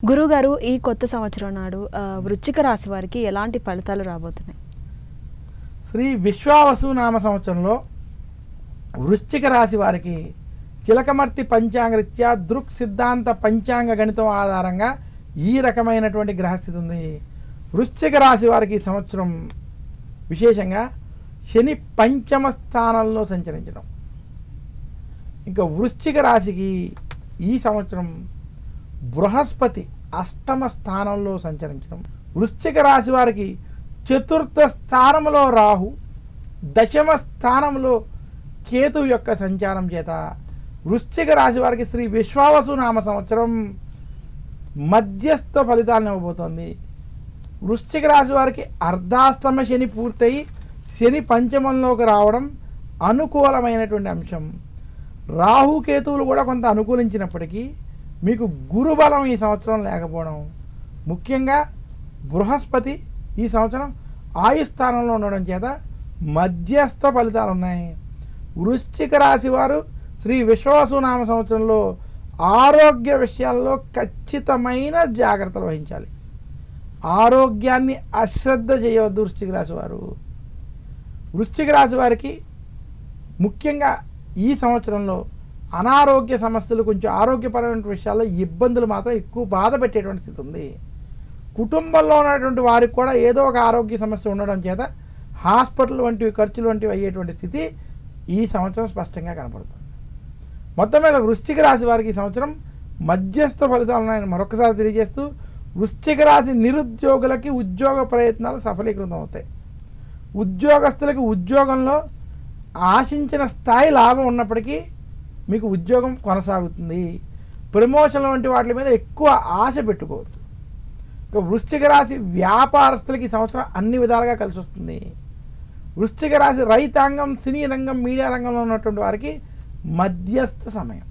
గురువుగారు ఈ కొత్త సంవత్సరం నాడు వృశ్చిక రాశి వారికి ఎలాంటి ఫలితాలు రాబోతున్నాయి? శ్రీ విశ్వావసు నామ సంవత్సరంలో వృశ్చిక రాశి వారికి చిలకమర్తి పంచాంగరీత్యా దృక్ సిద్ధాంత పంచాంగ గణితం ఆధారంగా ఈ రకమైనటువంటి గ్రహస్థితి ఉంది. వృశ్చిక రాశి వారికి ఈ సంవత్సరం విశేషంగా శని పంచమ స్థానంలో సంచరించడం, ఇంకా వృశ్చిక రాశికి ఈ సంవత్సరం బృహస్పతి అష్టమ స్థానంలో సంచరించడం, వృశ్చిక రాశి వారికి చతుర్థ స్థానంలో రాహు, దశమ స్థానంలో కేతు యొక్క సంచారం చేత వృశ్చిక రాశి వారికి శ్రీ విశ్వావసు నామ సంవత్సరం మధ్యస్థ ఫలితాలను ఇవ్వబోతోంది. వృశ్చిక రాశి వారికి అర్ధాష్టమ శని పూర్తయి శని పంచమంలోకి రావడం అనుకూలమైనటువంటి అంశం. రాహుకేతువులు కూడా కొంత అనుకూలించినప్పటికీ మీకు గురుబలం ఈ సంవత్సరం లేకపోవడం, ముఖ్యంగా బృహస్పతి ఈ సంవత్సరం ఆయుస్థానంలో ఉండడం చేత మధ్యస్థ ఫలితాలు ఉన్నాయి. వృశ్చిక రాశి వారు శ్రీ విశ్వావసు నామ సంవత్సరంలో ఆరోగ్య విషయాల్లో ఖచ్చితమైన జాగ్రత్తలు వహించాలి. ఆరోగ్యాన్ని అశ్రద్ధ చేయవద్దు. వృశ్చిక రాశి వారు, వృశ్చిక రాశి వారికి ముఖ్యంగా ఈ సంవత్సరంలో అనారోగ్య సమస్యలు, కొంచెం ఆరోగ్యపరమైన విషయాల్లో ఇబ్బందులు మాత్రం ఎక్కువ బాధ పెట్టేటువంటి స్థితి ఉంది. కుటుంబంలో ఉన్నటువంటి వారికి కూడా ఏదో ఒక ఆరోగ్య సమస్య ఉండడం చేత హాస్పిటల్ వంటివి ఖర్చులు వంటివి అయ్యేటువంటి స్థితి ఈ సంవత్సరం స్పష్టంగా కనపడుతుంది. మొత్తం మీద వృశ్చిక రాశి వారికి ఈ సంవత్సరం మధ్యస్థ ఫలితాలు ఉన్నాయని మరొకసారి తెలియజేస్తూ, వృశ్చిక రాశి నిరుద్యోగులకి ఉద్యోగ ప్రయత్నాలు సఫలీకృతం అవుతాయి. ఉద్యోగస్తులకి ఉద్యోగంలో ఆశించిన స్థాయి లాభం ఉన్నప్పటికీ మీకు ఉద్యోగం కొనసాగుతుంది. ప్రమోషన్ల వంటి వాటి మీద ఎక్కువ ఆశ పెట్టుకోవద్దు. ఇక వృశ్చిక రాశి వ్యాపారస్తులకి ఈ సంవత్సరం అన్ని విధాలుగా కలిసి వస్తుంది. వృశ్చిక రాశి రైతాంగం, సినీ రంగం, మీడియా రంగంలో ఉన్నటువంటి వారికి మధ్యస్థ సమయం.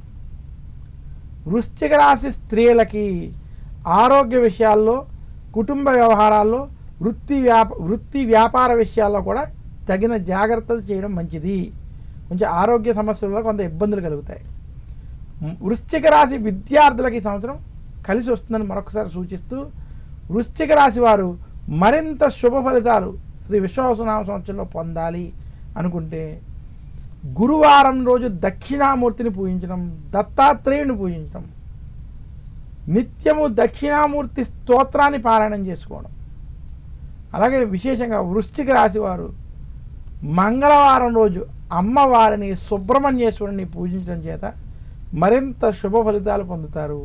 వృశ్చిక రాశి స్త్రీలకి ఆరోగ్య విషయాల్లో, కుటుంబ వ్యవహారాల్లో, వృత్తి వ్యాపార విషయాల్లో కూడా తగిన జాగ్రత్తలు చేయడం మంచిది. కొంచెం ఆరోగ్య సమస్యలలో కొంత ఇబ్బందులు కలుగుతాయి. వృశ్చిక రాశి విద్యార్థులకి ఈ సంవత్సరం కలిసి వస్తుందని మరొకసారి సూచిస్తూ, వృశ్చిక రాశి వారు మరింత శుభ ఫలితాలు శ్రీ విశ్వావసు నామ సంవత్సరంలో పొందాలి అనుకుంటే గురువారం రోజు దక్షిణామూర్తిని పూజించడం, దత్తాత్రేయుని పూజించడం, నిత్యము దక్షిణామూర్తి స్తోత్రాన్ని పారాయణం చేసుకోవడం, అలాగే విశేషంగా వృశ్చిక రాశి వారు మంగళవారం రోజు అమ్మవారిని, సుబ్రహ్మణ్యేశ్వరుని పూజించడం చేత మరింత శుభ ఫలితాలు పొందుతారు.